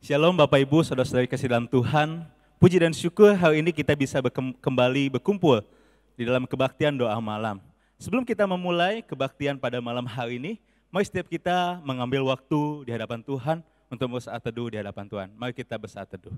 Shalom Bapak Ibu, Saudara-saudari kasih dalam Tuhan. Puji dan syukur hari ini kita bisa kembali berkumpul di dalam kebaktian doa malam. Sebelum kita memulai kebaktian pada malam hari ini, mari setiap kita mengambil waktu di hadapan Tuhan untuk bersaat teduh di hadapan Tuhan. Mari kita bersaat teduh.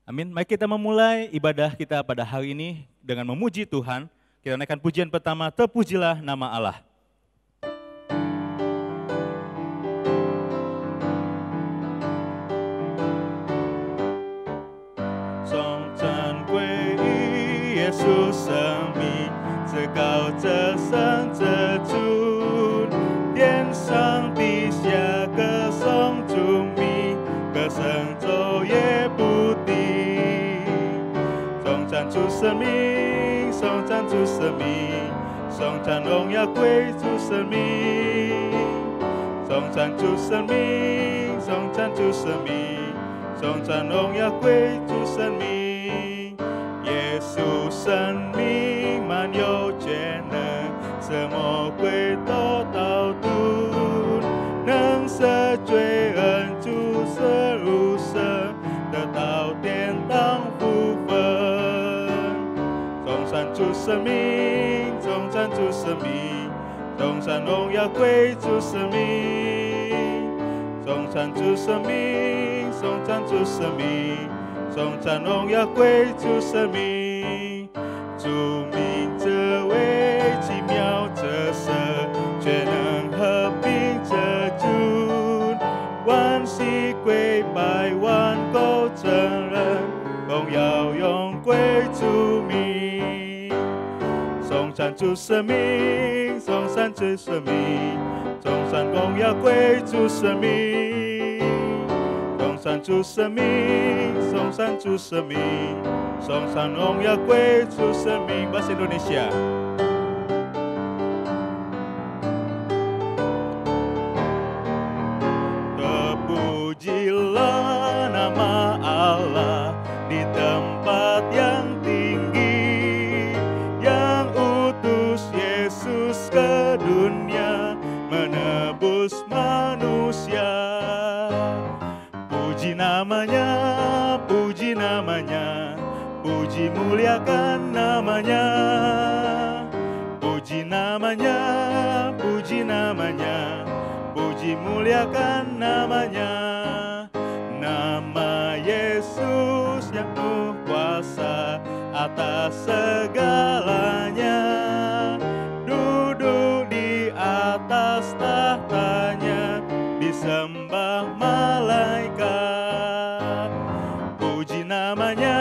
Amin. Mari kita memulai ibadah kita pada hari ini dengan memuji Tuhan. Kita naikkan pujian pertama, terpujilah nama Allah. Song Chan Gui Yesus 生命，至高者生者主，天上地下歌颂主名，歌声昼夜不停。颂赞主生命，颂赞主生命，颂赞荣耀归主生命，颂赞主生命，颂赞主生命，颂赞荣耀归主生命。耶稣生命满有全能，使魔鬼都倒毒，能赦罪恩，主赦入生，得到天堂福分。颂赞主生命，颂赞主生命，颂赞荣耀归主生命，颂赞主生命，颂赞主生命，颂赞荣耀归主生命。主名这位奇妙者神，全能和平者主，万膝跪拜，万口承认，荣耀永归主名。颂赞主生命，颂赞主生命，颂赞荣耀归主生命，颂赞主生命，颂赞主生命，颂赞荣耀归主生命。Bahasa Indonesia. Terpujilah nama Allah di tempat yang tinggi, yang utus Yesus ke dunia menebus manusia. Puji namanya, puji namanya, puji muliakan namanya. Puji namanya, puji namanya, puji muliakan namanya. Nama Yesus yang penuh kuasa atas segalanya, duduk di atas tahtanya, disembah malaikat. Puji namanya,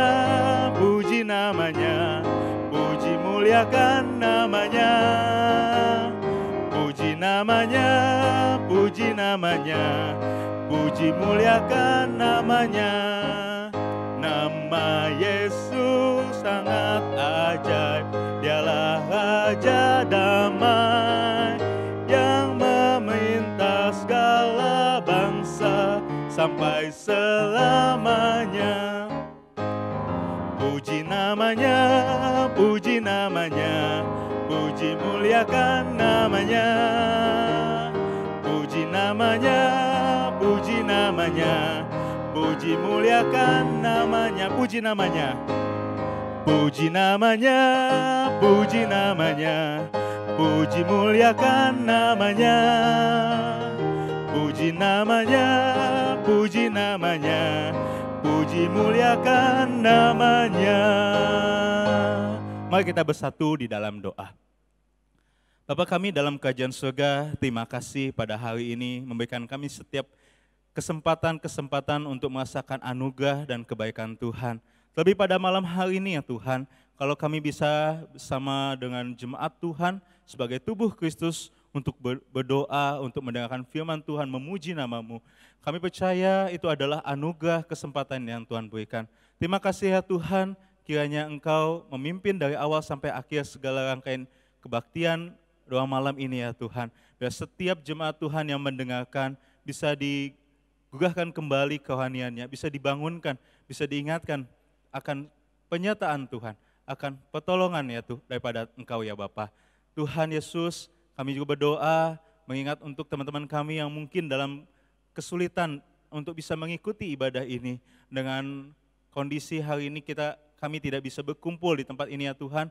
puji namanya, puji muliakan namanya. Puji namanya, puji namanya, puji muliakan namanya. Nama Yesus sangat ajaib, dialah Raja damai yang meminta segala bangsa sampai selamanya. Puji namanya, puji namanya, puji muliakan namanya. Puji namanya, puji namanya, puji muliakan namanya. Puji namanya, puji namanya, puji namanya, puji muliakan namanya. Puji namanya, puji namanya, puji muliakan namanya. Mari kita bersatu di dalam doa. Bapa kami dalam kerajaan surga, terima kasih pada hari ini memberikan kami setiap kesempatan-kesempatan untuk merasakan anugerah dan kebaikan Tuhan. Terlebih pada malam hari ini ya Tuhan, kalau kami bisa bersama dengan jemaat Tuhan sebagai tubuh Kristus untuk berdoa, untuk mendengarkan firman Tuhan, memuji nama-Mu. Kami percaya itu adalah anugerah kesempatan yang Tuhan berikan. Terima kasih ya Tuhan, kiranya Engkau memimpin dari awal sampai akhir segala rangkaian kebaktian doa malam ini ya Tuhan. Biar setiap jemaat Tuhan yang mendengarkan bisa digugahkan kembali kerohaniannya, bisa dibangunkan, bisa diingatkan akan penyataan Tuhan. akan pertolongan ya Tuhan daripada Engkau ya Bapa. Tuhan Yesus, kami juga berdoa mengingat untuk teman-teman kami yang mungkin dalam kesulitan untuk bisa mengikuti ibadah ini. Dengan kondisi hari ini kami tidak bisa berkumpul di tempat ini ya Tuhan,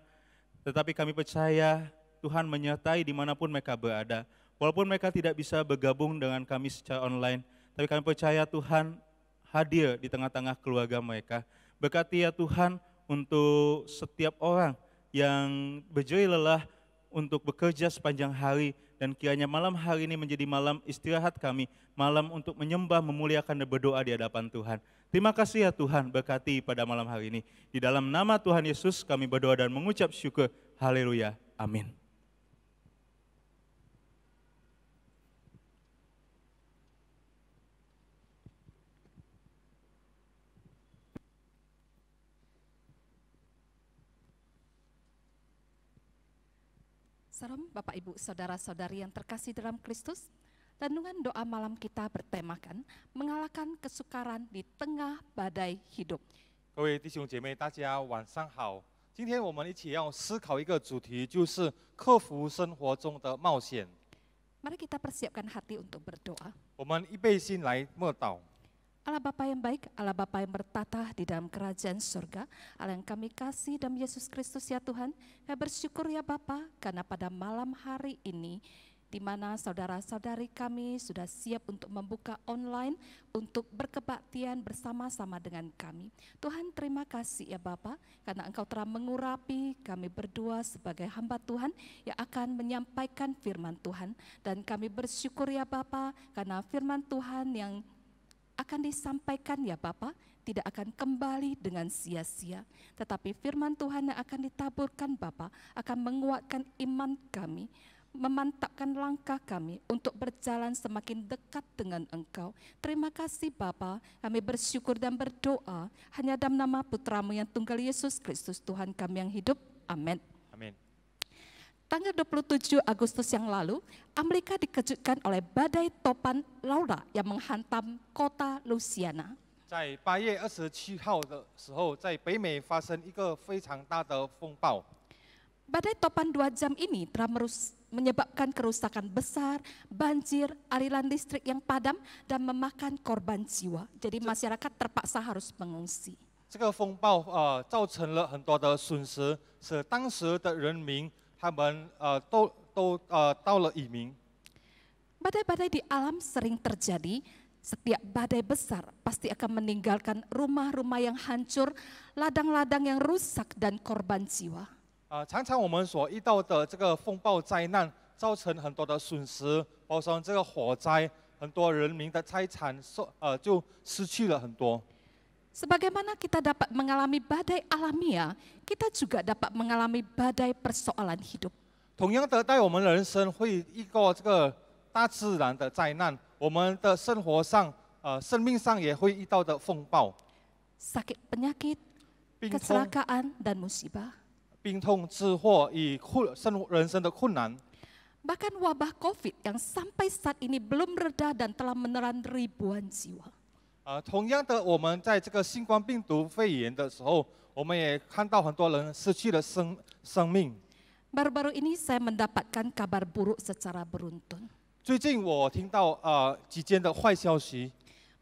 tetapi kami percaya Tuhan menyertai dimanapun mereka berada. Walaupun mereka tidak bisa bergabung dengan kami secara online, tapi kami percaya Tuhan hadir di tengah-tengah keluarga mereka. Berkati ya Tuhan untuk setiap orang yang berjerih lelah untuk bekerja sepanjang hari, dan kiranya malam hari ini menjadi malam istirahat kami, malam untuk menyembah, memuliakan dan berdoa di hadapan Tuhan. Terima kasih ya Tuhan, berkati pada malam hari ini. Di dalam nama Tuhan Yesus kami berdoa dan mengucap syukur. Haleluya. Amin. Salam Bapak Ibu Saudara-saudari yang terkasih dalam Kristus. Renungan doa malam kita bertemakan mengalahkan kesukaran di tengah badai hidup. 各位弟兄姐妹，大家晚上好。今天我们一起要思考一个主题，就是克服生活中的冒险。 Mari kita persiapkan hati untuk berdoa. 我们预备心来默祷。 Allah Bapa yang baik, Allah Bapa yang bertatah di dalam kerajaan surga, Allah yang kami kasih dalam Yesus Kristus ya Tuhan, kami bersyukur ya Bapa, karena pada malam hari ini, di mana saudara-saudari kami sudah siap untuk membuka online, untuk berkebaktian bersama-sama dengan kami. Tuhan terima kasih ya Bapa, karena Engkau telah mengurapi kami berdua sebagai hamba Tuhan yang akan menyampaikan firman Tuhan. Dan kami bersyukur ya Bapa, karena firman Tuhan yang akan disampaikan ya Bapa tidak akan kembali dengan sia-sia, tetapi firman Tuhan yang akan ditaburkan Bapa akan menguatkan iman kami, memantapkan langkah kami untuk berjalan semakin dekat dengan Engkau. Terima kasih Bapa, kami bersyukur dan berdoa hanya dalam nama Putramu yang tunggal Yesus Kristus Tuhan kami yang hidup. Amin. Amin。 Tanggal 27 Agustus yang lalu, Amerika dikejutkan oleh badai topan Laura yang menghantam kota Louisiana. 在8月27号的时候，在北美发生一个非常大的风暴。 Badai topan 2 jam ini telah menyebabkan kerusakan besar, banjir, aliran listrik yang padam, dan memakan korban jiwa. Jadi masyarakat terpaksa harus mengungsi. 这个风暴造成了很多的损失，使当时的人民他们都到了移民。 Badai-badai di alam sering terjadi. Setiap badai besar pasti akan meninggalkan rumah-rumah yang hancur, ladang-ladang yang rusak, dan korban jiwa. 常常我们所遇到的这个风暴灾难，造成很多的损失，包括这个火灾，很多人民的财产就失去了很多。 Sebagaimana kita dapat mengalami badai alamiah, kita juga dapat mengalami badai persoalan hidup. 同样的，在我们人生会遇过这个大自然的灾难，我们的生活上、生命上也会遇到的风暴、 Sakit penyakit, 病痛、 kecelakaan, dan musibah. 病痛、致祸与人生的困难。 Bahkan wabah COVID yang sampai saat ini belum reda dan telah menelan ribuan jiwa. 同样的，我们在这个新冠病毒肺炎的时候，我们也看到很多人失去了生命。 Baru-baru ini saya mendapatkan kabar buruk secara beruntun. 最近我听到几件的坏消息，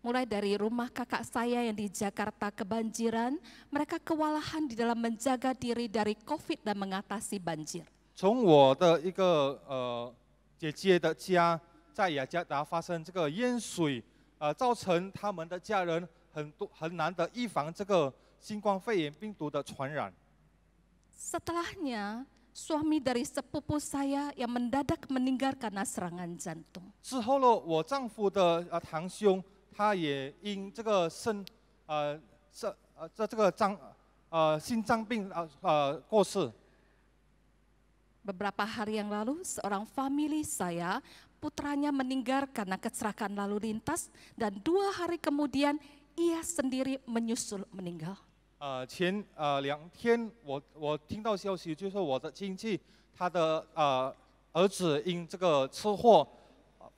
Mulai dari rumah kakak saya yang di Jakarta kebanjiran, mereka kewalahan di dalam menjaga diri dari COVID dan mengatasi banjir. 从我的一个姐姐的家，在雅加达发生这个淹水。 造成他们的家人很难的预防这个新冠肺炎病毒的传染。 Setelahnya, suami dari sepupu saya yang mendadak meninggal karena serangan jantung. 之后呢，我丈夫的堂兄，他也因这个心脏病过世。 Beberapa hari yang lalu, seorang famili saya, putranya meninggal karena kecelakaan lalu lintas, dan 2 hari kemudian ia sendiri menyusul meninggal. 前2天我听到消息，就是我的亲戚他的儿子因这个车祸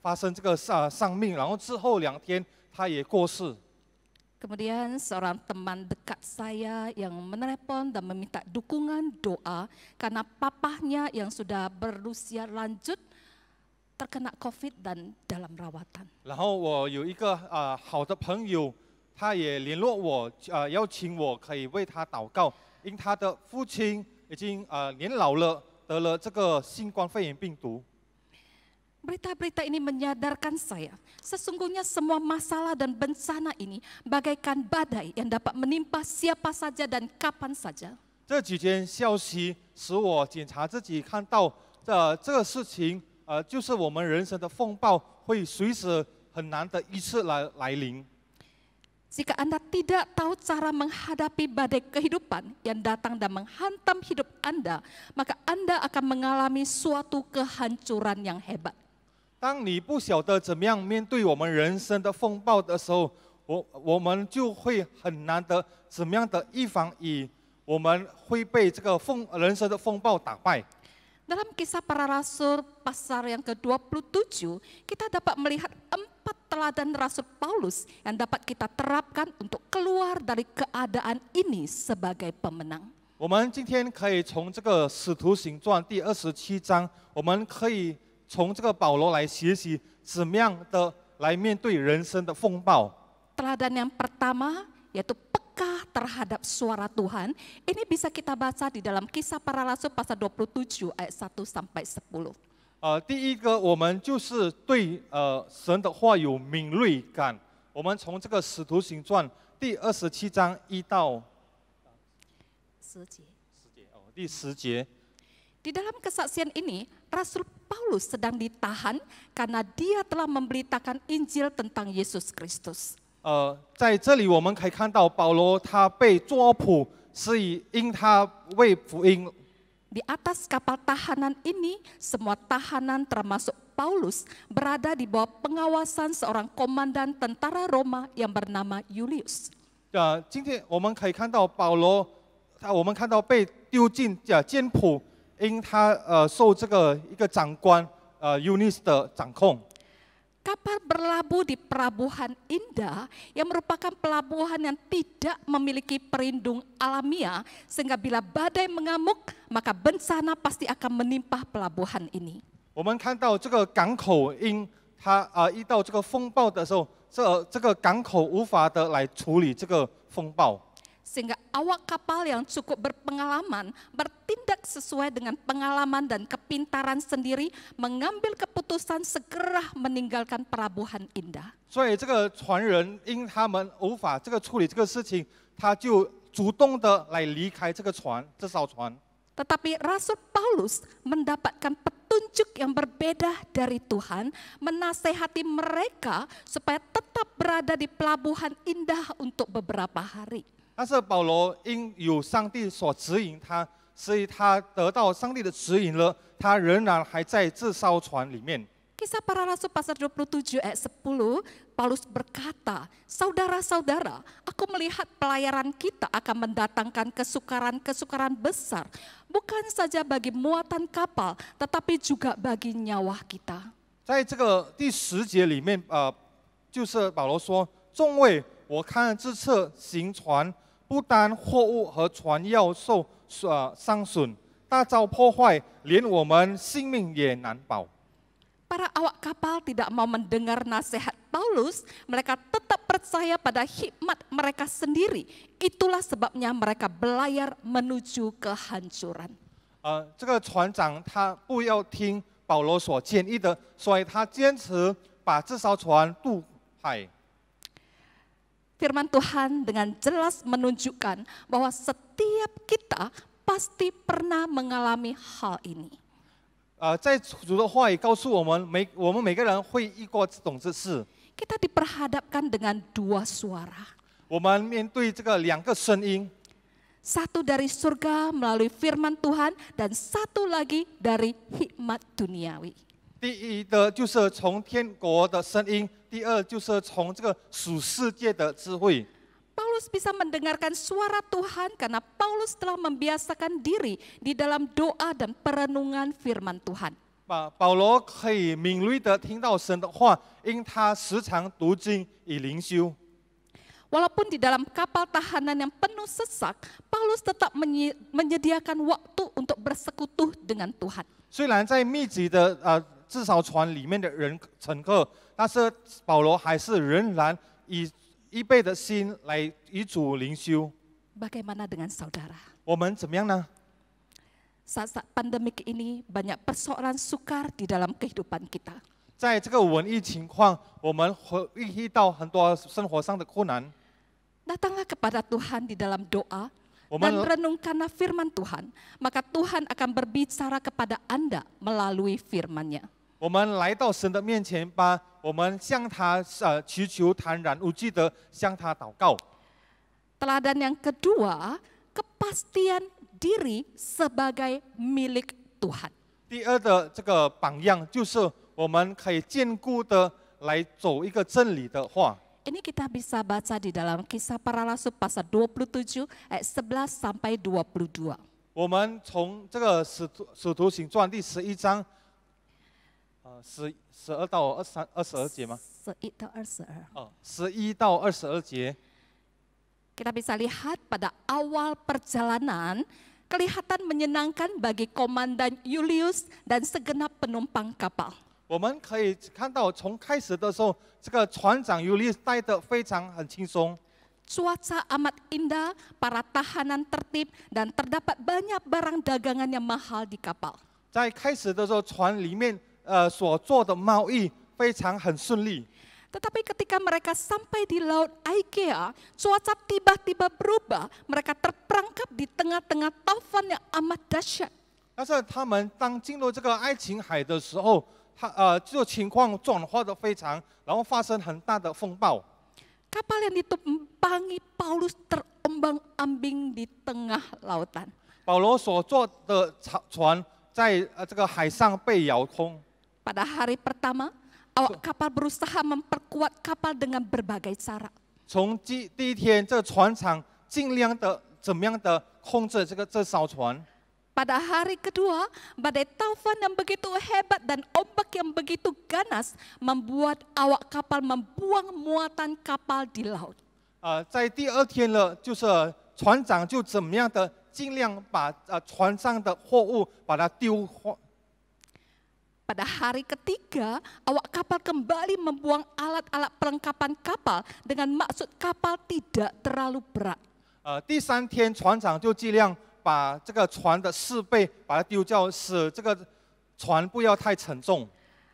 发生这个丧命，然后之后2天他也过世。Kemudian seorang teman dekat saya yang menelepon dan meminta dukungan doa karena papahnya yang sudah berusia lanjut terkena COVID dan dalam rawatan. 然后我有一个好的朋友，他也联络我，邀请我可以为他祷告，因他的父亲已经年老了，得了这个新冠肺炎病毒。 Berita-berita ini menyadarkan saya, sesungguhnya semua masalah dan bencana ini bagaikan badai yang dapat menimpa siapa saja dan kapan saja. 这几件消息使我检查自己，看到这个事情，就是我们人生的风暴会随时很难的一次来临。 Jika Anda tidak tahu cara menghadapi badai kehidupan yang datang dan menghantam hidup Anda, maka Anda akan mengalami suatu kehancuran yang hebat. 当你不晓得怎么样面对我们人生的风暴的时候，我们就会很难的怎么样的预防我们会被这个人生的风暴打败。 Dalam Kisah Para Rasul pasal yang ke-27, kita dapat melihat 4 teladan Rasul Paulus yang dapat kita terapkan untuk keluar dari keadaan ini sebagai pemenang. 我们今天可以从这个《使徒行传》第27章，我们可以从这个保罗来学习怎么样的来面对人生的风暴。 Teladan yang pertama yaitu peka terhadap suara Tuhan. Ini bisa kita baca di dalam Kisah Para Rasul pasal 27 ayat 1 sampai 10. 第一个，我们就是对神的话有敏锐感。我们从这个《使徒行传》第27章1到10节。第10节。 Di dalam kesaksian ini, Rasul Paulus sedang ditahan karena dia telah memberitakan Injil tentang Yesus Kristus. 在这里我们可以看到保罗他被捉捕，是因他为福音。 Di atas kapal tahanan ini, semua tahanan termasuk Paulus berada di bawah pengawasan seorang komandan tentara Roma yang bernama Julius. 今天我们可以看到保罗，我们看到被丢进监捕，因他受这个一个长官Yunis 的掌控。 Kapal berlabuh di Pelabuhan Indah yang merupakan pelabuhan yang tidak memiliki perlindung alamiah sehingga bila badai mengamuk maka bencana pasti akan menimpa pelabuhan ini. 我们看到这个港口，因它遇到这个风暴的时候，这个港口无法的来处理这个风暴。 Sehingga awak kapal yang cukup berpengalaman bertindak sesuai dengan pengalaman dan kepintaran sendiri mengambil keputusan segera meninggalkan Pelabuhan Indah. 所以这个船人因他们无法处理这个事情，他就主动的来离开这艘船。 Tetapi Rasul Paulus mendapatkan petunjuk yang berbeda dari Tuhan, menasehati mereka supaya tetap berada di Pelabuhan Indah untuk beberapa hari. 但是保罗因有上帝所指引他，所以他得到上帝的指引了，他仍然还在这艘船里面。 Kisah Para Rasul pasal 27 ayat 10, Paulus berkata, "Saudara-saudara, aku melihat pelayaran kita akan mendatangkan kesukaran-kesukaran besar, bukan saja bagi muatan kapal, tetapi juga bagi nyawa kita." 在这个第10节里面，就是保罗说：“众位，我看这次行船，不单货物和船要受伤损，大遭破坏，连我们性命也难保。” Para awak kapal tidak mau mendengar nasihat Paulus, mereka tetap percaya pada hikmat mereka sendiri. Itulah sebabnya mereka berlayar menuju kehancuran. 这个船长他不要听保罗所建议的，所以他坚持把这艘船渡海。 Firman Tuhan dengan jelas menunjukkan bahwa setiap kita pasti pernah mengalami hal ini. 在主的话语告诉我们每个人会遇过这种事。 Kita diperhadapkan dengan 2 suara. 我们面对这个2个声音， Satu dari surga melalui firman Tuhan dan satu lagi dari hikmat duniawi. 第一的就是从天国的声音，第二就是从这个属世界的智慧。 Paulus bisa mendengarkan suara Tuhan karena Paulus telah membiasakan diri di dalam doa dan perenungan firman Tuhan. 保罗可以敏锐的听到神的话，因他时常读经以灵修。Walaupun di dalam kapal tahanan yang penuh sesak, Paulus tetap menyediakan waktu untuk bersekutu dengan Tuhan. 虽然在密集的至少船里面的乘客，但是保罗还是仍然以预备的心来与主灵修。 Bagaimana dengan saudara? 我们怎么样呢？ Saat pandemik ini banyak persoalan sukar di dalam kehidupan kita. 在这个瘟疫情况，我们会遇到很多生活上的困难。 Datanglah kepada Tuhan di dalam doa 我 dan 们 renungkanlah firman Tuhan, maka Tuhan akan berbicara kepada Anda melalui firman-Nya. 我们来到神的面前吧，我们向他祈求，坦然无惧的向他祷告。 Teladan yang kedua, kepastian diri sebagai milik Tuhan. 第二的这个榜样就是我们可以坚固的来走一个真理的话。 Ini kita bisa baca di dalam Kisah Para Rasul pasal 27 ayat 11 sampai 22. 我们从这个使徒行传第11章12到22节吗？ 11 到 22. 11到22节。 Kita bisa lihat pada awal perjalanan, kelihatan menyenangkan bagi Komandan Julius dan segenap penumpang kapal. 我们可以看到，从开始的时候，这个船长尤利带得非常很轻松。 Cuaca amat indah, para tahanan tertib, dan terdapat banyak barang dagangan yang mahal di kapal. 在开始的时候，船里面所做的贸易非常很顺利。 Tetapi ketika mereka sampai di laut Aegea, cuaca tiba-tiba berubah. Mereka terperangkap di tengah-tengah taufan yang amat dahsyat. 但是他们当进入这个爱琴海的时候，就情况转化的非常，然后发生很大的风暴。 Kapal yang ditumpangi Paulus terombang-ambing di tengah lautan. 保罗所坐的船在这个海上被摇空。 Pada hari pertama, awak kapal berusaha memperkuat kapal dengan berbagai cara. 从第一天，这个船厂尽量的怎么样的控制这艘船。 Pada hari kedua, badai taufan yang begitu hebat dan ombak yang begitu ganas membuat awak kapal membuang muatan kapal di laut. 在第二天了，就是船长就怎么样的尽量把船上的货物把它丢。 Pada hari ketiga, awak kapal kembali membuang alat-alat perlengkapan kapal dengan maksud kapal tidak terlalu berat. 第三天，船长就尽量把这个船的饰备把它丢掉，使这个船不要太沉重。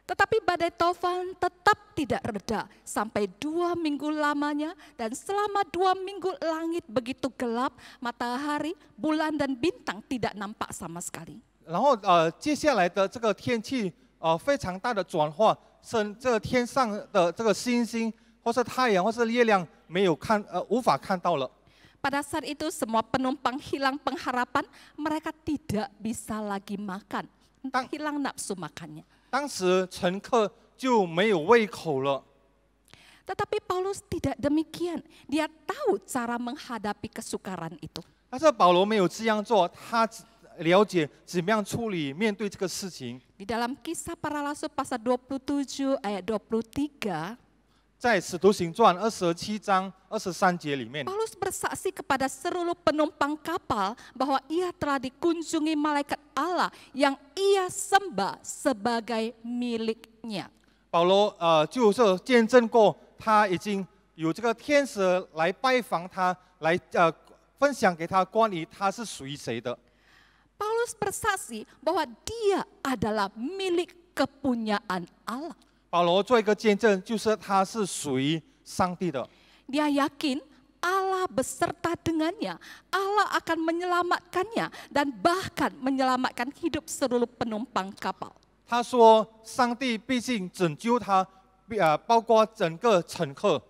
Tetapi badai taufan tetap tidak reda sampai 2 minggu lamanya, dan selama 2 minggu langit begitu gelap, matahari, bulan dan bintang tidak nampak sama sekali. 然后接下来的这个天气非常大的转化，甚这个天上的这个星星或是太阳或是月亮没有无法看到了。 Pada saat itu semua penumpang hilang pengharapan, mereka tidak bisa lagi makan, hilang nafsu makannya. 当时乘客就没有胃口了。 Tetapi Paulus tidak demikian. Dia tahu cara menghadapi kesukaran itu. 但是保罗没有这样做，他了解怎么样处理面对这个事情。 Di dalam Kisah Para Rasul pasal 27 ayat 23, 在使徒行传27章23节里面， Paulus bersaksi kepada seluruh penumpang kapal bahwa ia telah dikunjungi malaikat Allah yang ia sembah sebagai miliknya. 保罗就是见证过，他已经有这个天使来拜访他，来分享给他关于他是属于谁的。 Paulus bersaksi bahwa dia adalah milik kepunyaan Allah. 保罗做一个见证，就是他是属于上帝的。 Dia yakin Allah beserta dengannya, Allah akan menyelamatkannya dan bahkan menyelamatkan hidup seluruh penumpang kapal. 他说，上帝必定拯救他，包括整个乘客。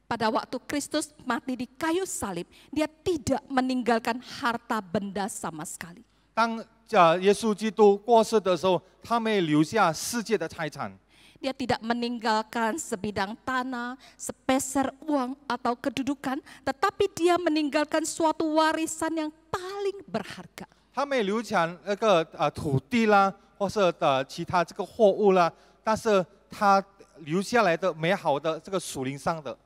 Pada waktu Kristus mati di kayu salib, dia tidak meninggalkan harta benda sama sekali. 当耶稣基督过世的时候，他没有留下世界的财产。 Dia tidak meninggalkan sebidang tanah, sepeser uang atau kedudukan, tetapi dia meninggalkan suatu warisan yang paling berharga. 他没有留下那个土地啦，或是其他这个货物啦，但是他留下来的美好的这个属灵上的。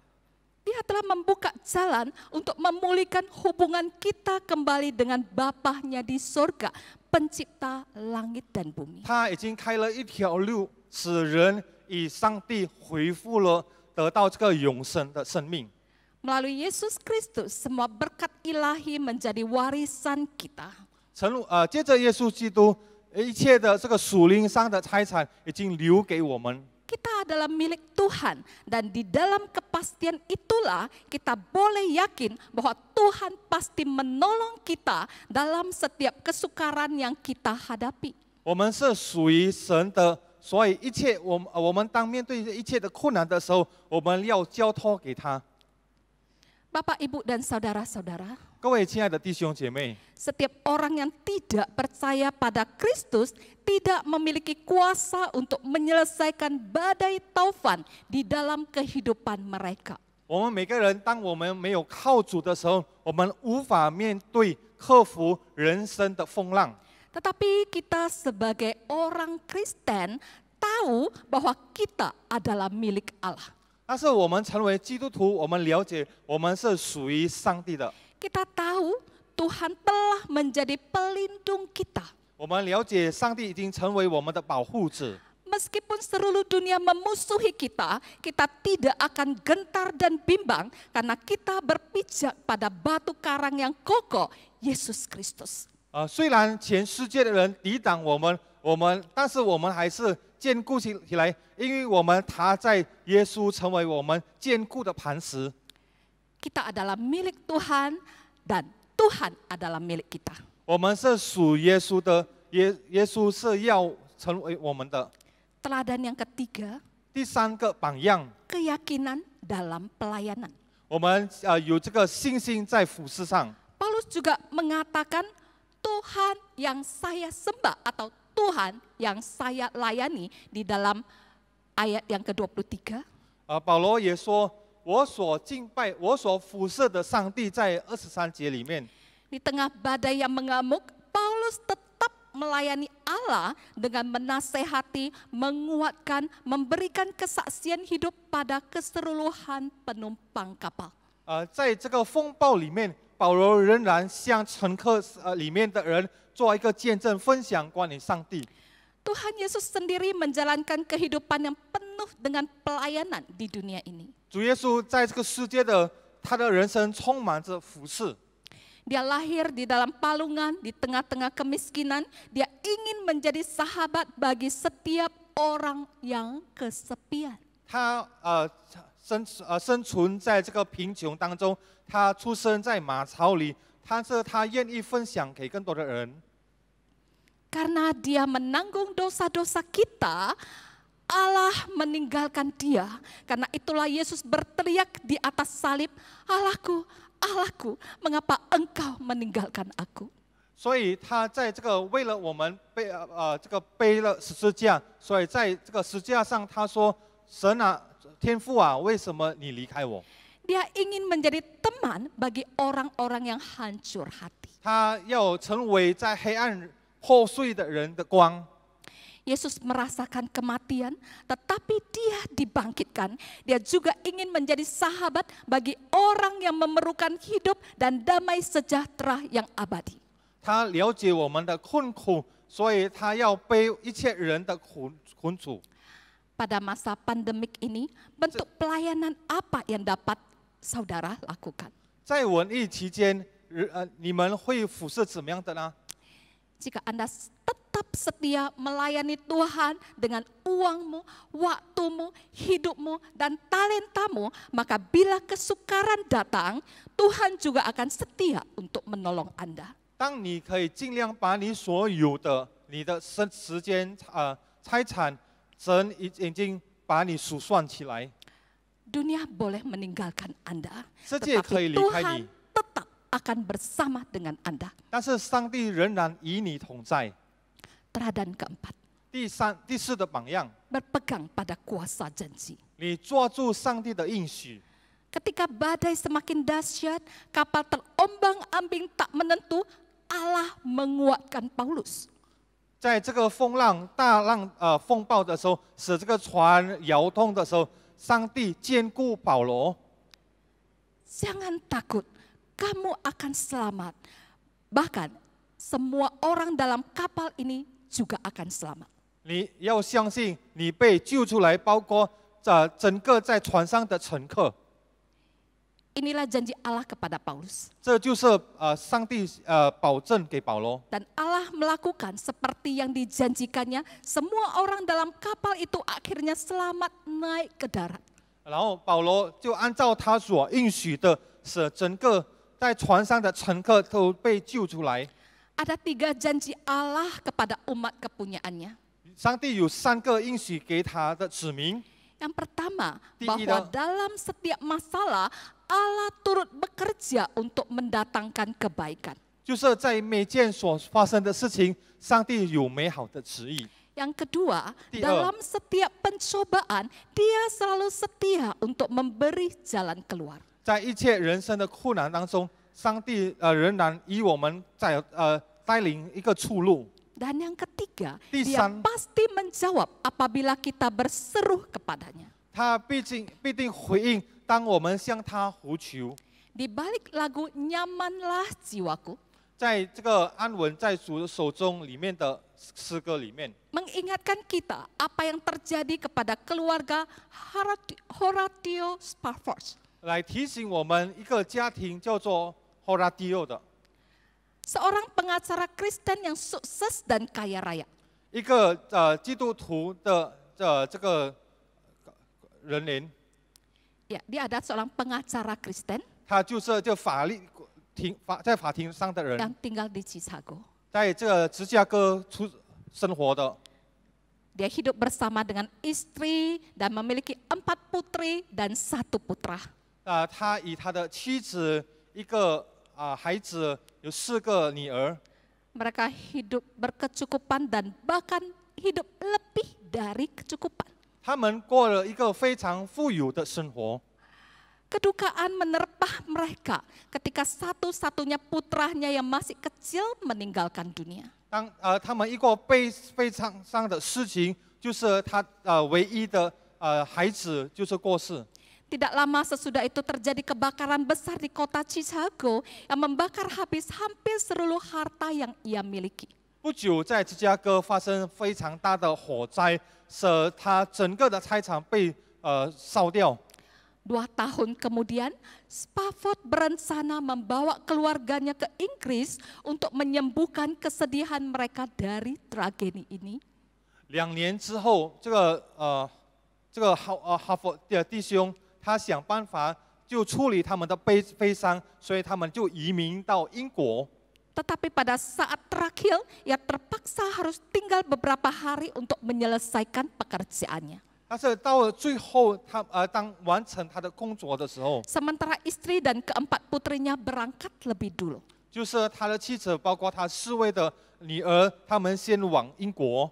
Dia telah membuka jalan untuk memulihkan hubungan kita kembali dengan Bapa-Nya di surga, pencipta langit dan bumi. 他已经开了一条路，使人与上帝恢复了，得到这个永生的生命。 Melalui Yesus Kristus, semua berkat ilahi menjadi warisan kita. 接着耶稣基督，一切的这个属灵上的财产已经留给我们。 Kita adalah milik Tuhan, dan di dalam kepastian itulah kita boleh yakin bahwa Tuhan pasti menolong kita dalam setiap kesukaran yang kita hadapi. 我们是属于神的，所以一切我们当面对一切的困难的时候，我们要交托给他。 Bapak, Ibu, dan saudara-saudara, 各位亲爱的弟兄姐妹， setiap orang yang tidak percaya pada Kristus tidak memiliki kuasa untuk menyelesaikan badai taufan di dalam kehidupan mereka. 我们每个人，当我们没有靠主的时候，我们无法面对克服人生的风浪。 Tetapi kita sebagai orang Kristen tahu bahwa kita adalah milik Allah. 但是我们成为基督徒，我们了解我们是属于上帝的。 Kita tahu Tuhan telah menjadi pelindung kita. 我们了解上帝已经成为我们的保护者。 Meskipun seluruh dunia memusuhi kita, kita tidak akan gentar dan bimbang karena kita berpijak pada batu karang yang kokoh, Yesus Kristus. 虽然全世界的人抵挡我们，但是我们还是坚固起来，因为我们他在耶稣成为我们坚固的磐石。 Kita adalah milik Tuhan dan Tuhan adalah milik kita. 我们是属耶稣的，耶稣是要成为我们的。 Teladan yang ketiga, 第三个榜样， keyakinan dalam pelayanan. 我们有这个信心在服事上。 Paulus juga mengatakan Tuhan yang saya sembah atau Tuhan yang saya layani di dalam ayat yang ke-23. 保罗也说，我所敬拜、我所服侍的上帝，在23节里面。 Di tengah badai yang mengamuk, Paulus tetap melayani Allah dengan menasehati, menguatkan, memberikan kesaksian hidup pada keseluruhan penumpang kapal. 在这个风暴里面，保罗仍然向乘客里面的人做一个见证，分享关于上帝。 Tuhan Yesus sendiri menjalankan kehidupan yang penuh dengan pelayanan di dunia ini. 主耶稣在这个世界的他的人生充满着服侍。 Dia lahir di dalam palungan, di tengah-tengah kemiskinan. Dia ingin menjadi sahabat bagi setiap orang yang kesepian. 他生存在这个贫穷当中，他出生在马槽里，但是他愿意分享给更多的人。 Karena dia menanggung dosa-dosa kita, Allah meninggalkan dia. Karena itulah Yesus berteriak di atas salib, Allahku, Allahku, mengapa engkau meninggalkan aku? 所以他在这个为了我们背了十字架，所以在这个十字架上他说：“神啊，天父啊，为什么你离开我？” Dia ingin menjadi teman bagi orang-orang yang hancur hati. 他要成为在黑暗破碎的人的光。 Yesus merasakan kematian, tetapi dia dibangkitkan. Dia juga ingin menjadi sahabat bagi orang yang memerlukan hidup dan damai sejahtera yang abadi. 他了解我们的困苦，所以他要背一切人的苦楚。 Pada masa pandemik ini, bentuk pelayanan apa yang dapat saudara lakukan? 在瘟疫期间，你们会服侍怎么样的呢？ Jika Anda tetap setia melayani Tuhan dengan uangmu, waktumu, hidupmu, dan talentamu, maka bila kesukaran datang, Tuhan juga akan setia untuk menolong Anda. 当你可以尽量把你所有的、你的时间、财产，神已经把你数算起来。 Dunia boleh meninggalkan Anda, 世界可以 tetapi 离开 Tuhan 你， tetap akan bersama dengan Anda. 但是上帝仍然与你同在。 Teladan keempat, 第四的榜样， berpegang pada kuasa janji. 你抓住上帝的应许。 Ketika badai semakin dahsyat, kapal terombang-ambing tak menentu, Allah menguatkan Paulus. 在这个大浪风暴的时候，使这个船摇动的时候，上帝坚固保罗。Jangan takut, kamu akan selamat. Bahkan semua orang dalam kapal ini juga akan selamat. 你要相信，你被救出来，包括整个在船上的乘客。 Inilah janji Allah kepada Paulus. 这就是上帝保证给保罗。 Dan Allah melakukan seperti yang dijanjikannya. Semua orang dalam kapal itu akhirnya selamat naik ke darat. 然后保罗就按照他所应许的，使整个在船上的乘客都被救出来。 Ada 3 janji Allah kepada umat kepunyaannya. 上帝有3个应许给他的子民。 Yang pertama, Tidak. bahwa dalam setiap masalah Allah turut bekerja untuk mendatangkan kebaikan. 就是在每件所发生的事情，上帝有美好的旨意。 Yang kedua, Tidak. dalam setiap pencobaan Dia selalu setia untuk memberi jalan keluar. 在一切人生的困难当中，上帝仍然以我们带领一个出路。 Dan yang ketiga, Di Dia san- pasti menjawab apabila kita berseru kepadanya. 他必定回应，当我们向他呼求。 Di balik lagu Nyamanlah Jiwaku, 在这个安稳在主的手中里面的诗歌里面， mengingatkan kita apa yang terjadi kepada keluarga Horatio Spafford. 来提醒我们一个家庭叫做 Horatio 的 Seorang pengacara Kristen yang sukses dan kaya raya. 一个基督徒的这个人员， Ya, dia adalah seorang pengacara Kristen 他就是在法庭上的人， yang tinggal di Chicago. 在这个芝加哥生活的。 Dia hidup bersama dengan istri dan memiliki 4 putri dan 1 putra. 他以他的妻子、一个孩子，有4个女儿。 Mereka hidup berkecukupan dan bahkan hidup lebih dari kecukupan. 他们过了一个非常富有的生活。 Kedukaan menerpa mereka ketika satu-satunya putranya yang masih kecil meninggalkan dunia. 当他们一个悲伤的事情，就是他唯一的孩子就是过世。 Tidak lama sesudah itu terjadi kebakaran besar di kota Chicago yang membakar habis hampir seluruh harta yang ia miliki. 不久，在芝加哥发生非常大的火灾，使他整个的财产被烧掉。 2 tahun kemudian, Spafford berencana membawa keluarganya ke Inggris untuk menyembuhkan kesedihan mereka dari tragedi ini. 2年之后，这个哈佛的弟兄，他想办法就处理他们的悲伤，所以他们就移民到英国。 Tetapi pada saat terakhir, ia terpaksa harus tinggal beberapa hari untuk menyelesaikan pekerjaannya. 但是到了最后，当完成他的工作的时候， Sementara istri dan keempat putrinya berangkat lebih dulu. 就是他的妻子，包括他4位的女儿，他们先往英国。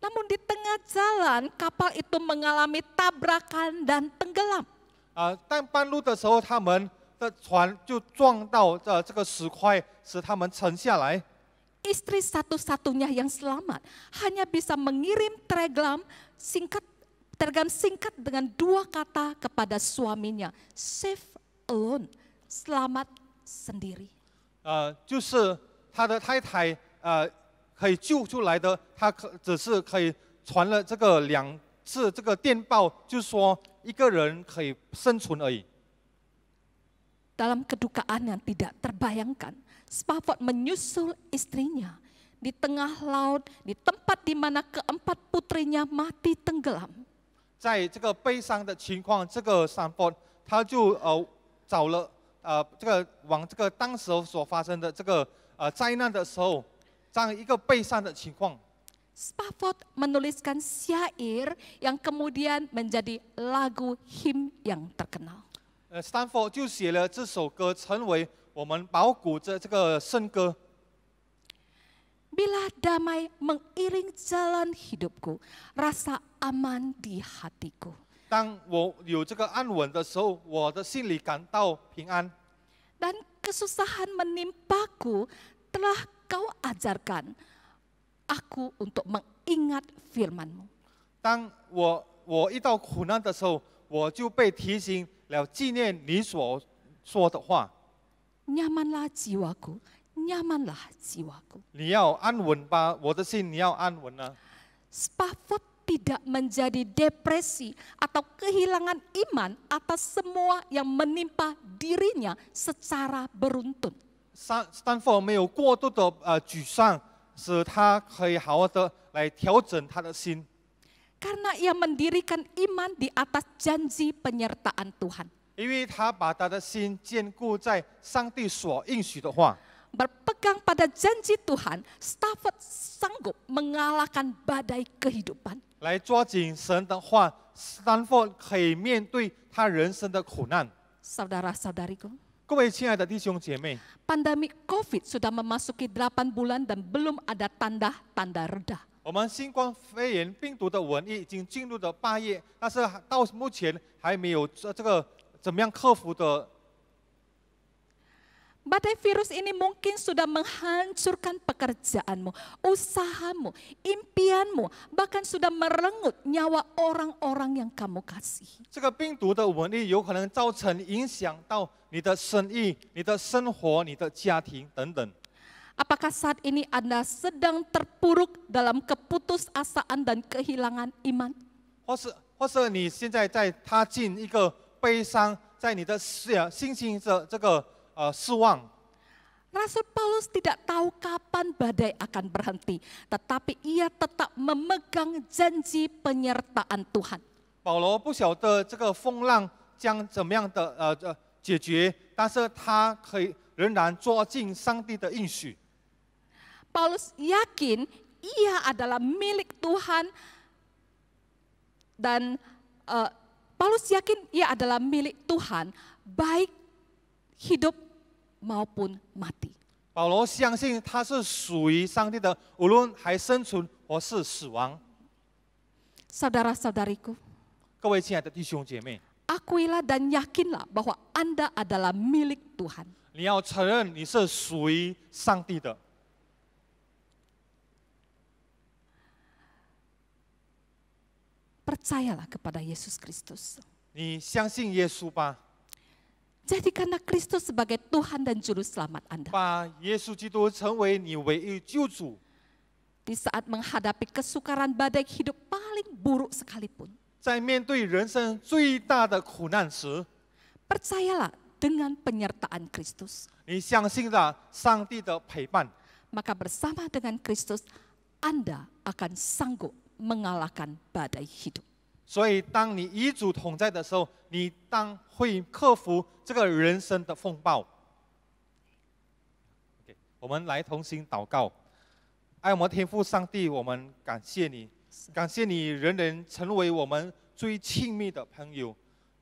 Namun di tengah jalan, kapal itu mengalami tabrakan dan tenggelam. 但半路的时候，他们的船就撞到这个石块，使他们沉下来。 Istri satu-satunya yang selamat hanya bisa mengirim telegram singkat dengan 2 kata kepada suaminya, "Safe alone," selamat sendiri. 就是他的太太可以救出来的，他只是可以传了这个2次这个电报，就说一个人可以生存而已。 Dalam kedukaan yang tidak terbayangkan, Spafford menyusul istrinya di tengah laut, di tempat di mana keempat putrinya mati tenggelam. 在这个悲伤的情况，这个山坡他就找了往这个当时所发生的这个灾难的时候，这样一个悲伤的情况。 Spafford menuliskan syair yang kemudian menjadi lagu him yang terkenal. Stanford 就写了这首歌，成为我们包谷着这个圣歌。 Bila damai mengiring jalan hidupku, rasa aman di hatiku. 当我有这个安稳的时候，我的心里感到平安。 Dan kesusahan menimpaku, telah kau ajarkan aku untuk mengingat firman-Mu. 当我遇到苦难的时候，我就被提醒了纪念你所说的话。 Nyamanlah jiwaku, nyamanlah jiwaku. 你要安稳吧，我的心你要安稳呢。 Spafford tidak menjadi depresi atau kehilangan iman atas semua yang menimpa dirinya secara beruntun. 斯坦福没有过度的沮丧，使他可以好好的来调整他的心， Karena ia mendirikan iman di atas janji penyertaan Tuhan. 因为他把他的心坚固在上帝所应许的话。 Berpegang pada janji Tuhan, Stafford sanggup mengalahkan badai kehidupan. 来抓紧神的话，斯坦福可以面对他人生的苦难。 Saudara-saudariku, 各位亲爱的弟兄姐妹， pandemi COVID sudah memasuki 8 bulan dan belum ada tanda-tanda reda. 我们新冠肺炎病毒的瘟疫已经进入了8月，但是到目前还没有这个怎么样克服的。 Badai virus ini mungkin sudah menghancurkan pekerjaanmu, usahamu, impianmu, bahkan sudah merenggut nyawa orang-orang yang kamu kasihi. 这个病毒的瘟疫有可能造成影响到你的生意、你的生活、你的家庭等等。 Apakah saat ini Anda sedang terpuruk dalam keputusasaan dan kehilangan iman? 或是你现在在踏进一个悲伤，在你的信心的这个失望。 Rasul Paulus tidak tahu kapan badai akan berhenti, tetapi ia tetap memegang janji penyertaan Tuhan. 保罗不晓得这个风浪将怎么样的解决，但是他可以仍然抓紧上帝的应许。 Paulus yakin ia adalah milik Tuhan dan Paulus yakin ia adalah milik Tuhan, baik hidup maupun mati. 保罗相信他是属于上帝的，无论还生存或是死亡。 Saudara-saudariku, 各位亲爱的弟兄姐妹， akuilah dan yakinlah bahwa Anda adalah milik Tuhan. 你要承认你是属于上帝的。 Percayalah kepada Yesus Kristus. 你相信耶稣吧， Jadikanlah Kristus sebagai Tuhan dan Juru Selamat Anda. 把耶稣基督成为你唯一救主。 Di saat menghadapi kesukaran badai hidup paling buruk sekalipun. 在面对人生最大的苦难时， Percayalah dengan penyertaan Kristus. 你相信了上帝的陪伴， Maka bersama dengan Kristus, Anda akan sanggup mengalahkan badai hidup. 所以当你与主同在的时候，你当会克服这个人生的风暴。我们来同心祷告，爱我们天父上帝，我们感谢你，感谢你人人成为我们最亲密的朋友，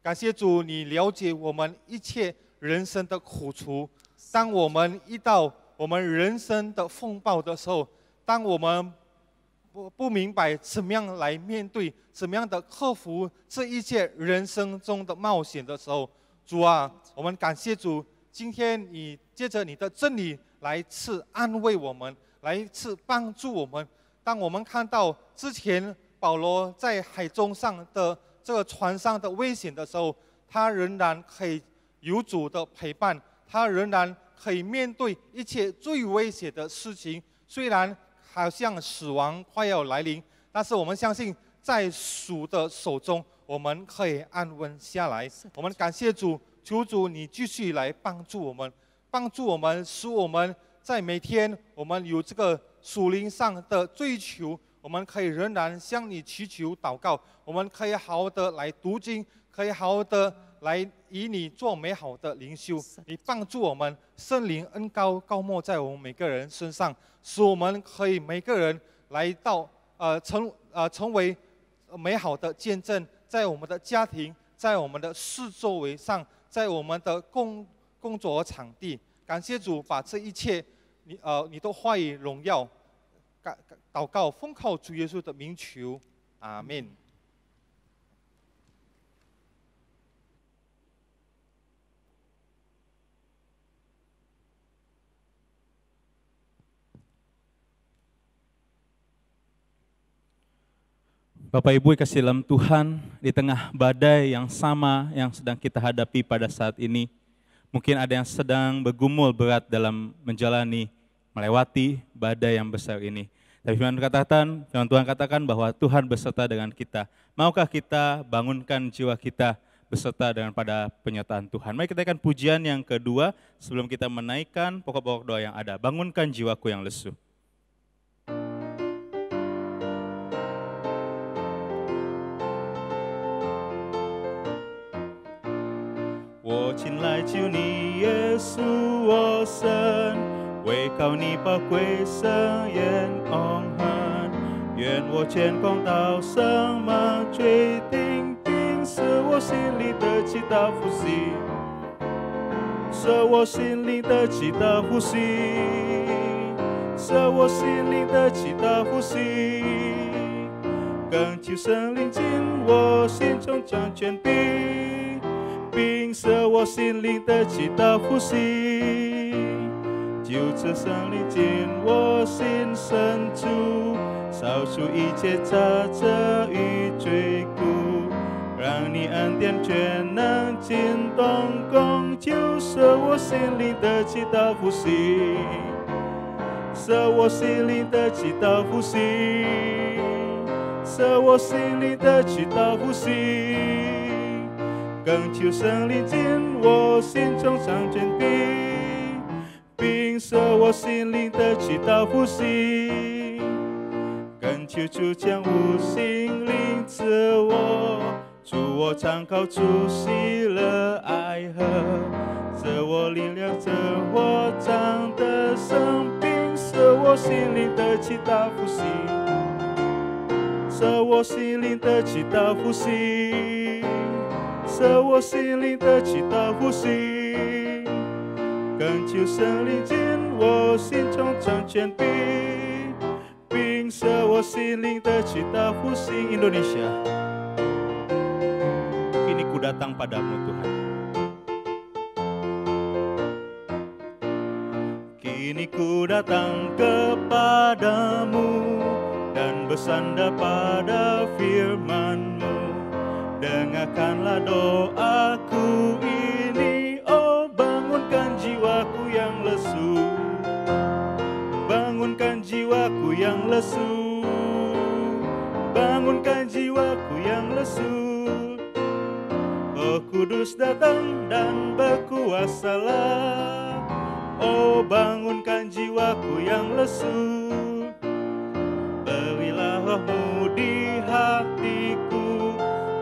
感谢主，你了解我们一切人生的苦楚。当我们遇到我们人生的风暴的时候，当我们不明白怎么样来面对，怎么样的克服这一切人生中的冒险的时候，主啊，我们感谢主，今天你借着你的真理来赐安慰我们，来赐帮助我们。当我们看到之前保罗在海中上的这个船上的危险的时候，他仍然可以有主的陪伴，他仍然可以面对一切最危险的事情，虽然好像死亡快要来临，但是我们相信，在主的手中，我们可以安稳下来。我们感谢主，求主你继续来帮助我们，使我们在每天我们有这个属灵上的追求，我们可以仍然向你祈求祷告，我们可以好好的来读经，可以好好的来以你做美好的灵修，你帮助我们，圣灵恩膏高抹在我们每个人身上，使我们可以每个人来到成为美好的见证，在我们的家庭，在我们的事作为上，在我们的工作场地。感谢主，把这一切你的话语荣耀，祷告奉靠主耶稣的名求，阿门。Bapak Ibu yang kasih dalam Tuhan, di tengah badai yang sama yang sedang kita hadapi pada saat ini, Mungkin ada yang sedang bergumul berat dalam melewati badai yang besar ini. Tapi firman Tuhan katakan bahwa Tuhan beserta dengan kita. Maukah kita bangunkan jiwa kita beserta dengan pada penyertaan Tuhan? Mari kita akan pujian yang kedua sebelum kita menaikkan pokok-pokok doa yang ada. Bangunkan jiwaku yang lesu. 我亲来求你，耶稣我神，为靠你宝贵圣言永恒。愿我全功到生满最定定，使我心里的祈祷复兴，使我心里的祈祷复兴，使我心里的祈祷复兴。恳求圣灵进我心中掌权柄，并使我心灵的祈祷复兴。就此圣灵进我心深处，扫除一切杂质与罪过，让你恩典全能进动工，就使我心灵的祈祷复兴，使我心灵的祈祷复兴，使我心灵的祈祷复兴。恳求圣灵进我心中掌权柄，并使我心灵的祈祷复兴。恳求主将无心灵赐我，助我参考主喜乐爱和，使我力量，使我长得生病，使我心灵的祈祷复兴，使我心灵的祈祷复兴，使我心灵的祈祷复兴。恳求圣灵进我心中掌权柄，并使我心灵的祈祷复兴。Indonesia, kini ku datang padamu Tuhan. Kini ku datang kepadamu dan bersandar pada firman-Mu. Dengarkanlah doaku ini, oh bangunkan jiwaku yang lesu, bangunkan jiwaku yang lesu, bangunkan jiwaku yang lesu. Oh Kudus datang dan berkuasalah, oh bangunkan jiwaku yang lesu. Berilah roh-Mu di hatiku,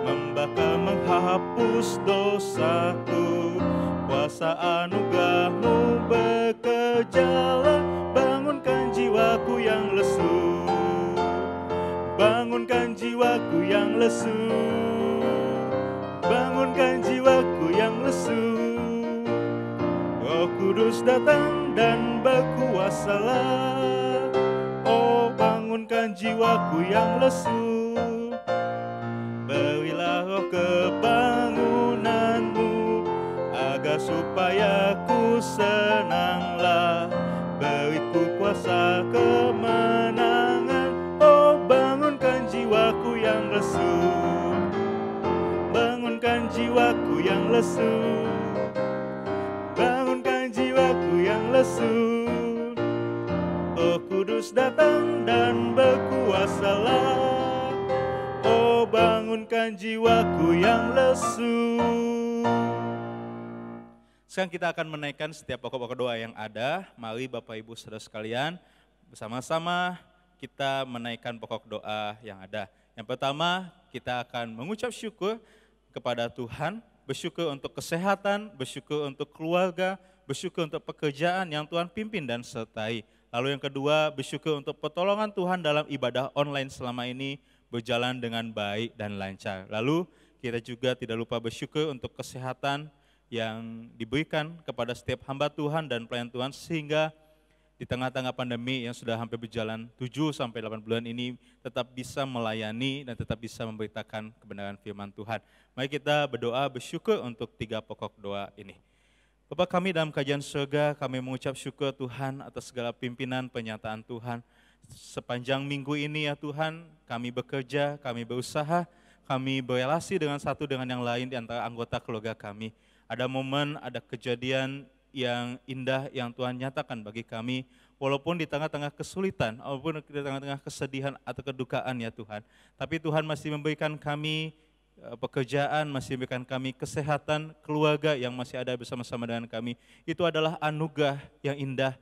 membakar menghapus dosaku. Kuasa anugerah-Mu bekerjalah, bangunkan jiwaku yang lesu, bangunkan jiwaku yang lesu, bangunkan jiwaku yang lesu. Roh Kudus datang dan berkuasalah, oh bangunkan jiwaku yang lesu. Berilah roh kebangunan-Mu, agar supaya ku senanglah. Beriku kuasa kemenangan, oh bangunkan jiwaku yang lesu, bangunkan jiwaku yang lesu, bangunkan jiwaku yang lesu. Oh Kudus datang dan berkuasalah, oh bangunkan jiwaku yang lesu. Sekarang kita akan menaikkan setiap pokok-pokok doa yang ada. Mari Bapak Ibu Saudara sekalian, bersama-sama kita menaikkan pokok doa yang ada. Yang pertama, kita akan mengucap syukur kepada Tuhan, bersyukur untuk kesehatan, bersyukur untuk keluarga, bersyukur untuk pekerjaan yang Tuhan pimpin dan sertai. Lalu yang kedua, bersyukur untuk pertolongan Tuhan dalam ibadah online selama ini berjalan dengan baik dan lancar. Lalu kita juga tidak lupa bersyukur untuk kesehatan yang diberikan kepada setiap hamba Tuhan dan pelayan Tuhan, sehingga di tengah-tengah pandemi yang sudah hampir berjalan 7-8 bulan ini tetap bisa melayani dan tetap bisa memberitakan kebenaran firman Tuhan. Mari kita berdoa bersyukur untuk 3 pokok doa ini. Bapa kami dalam kerajaan surga, kami mengucap syukur Tuhan atas segala pimpinan penyataan Tuhan. Sepanjang minggu ini ya Tuhan, kami bekerja, kami berusaha, kami berelasi dengan satu dengan yang lain di antara anggota keluarga kami. Ada momen, ada kejadian yang indah yang Tuhan nyatakan bagi kami, walaupun di tengah-tengah kesulitan, walaupun di tengah-tengah kesedihan atau kedukaan ya Tuhan. Tapi Tuhan masih memberikan kami pekerjaan, masih memberikan kami kesehatan, keluarga yang masih ada bersama-sama dengan kami. Itu adalah anugerah yang indah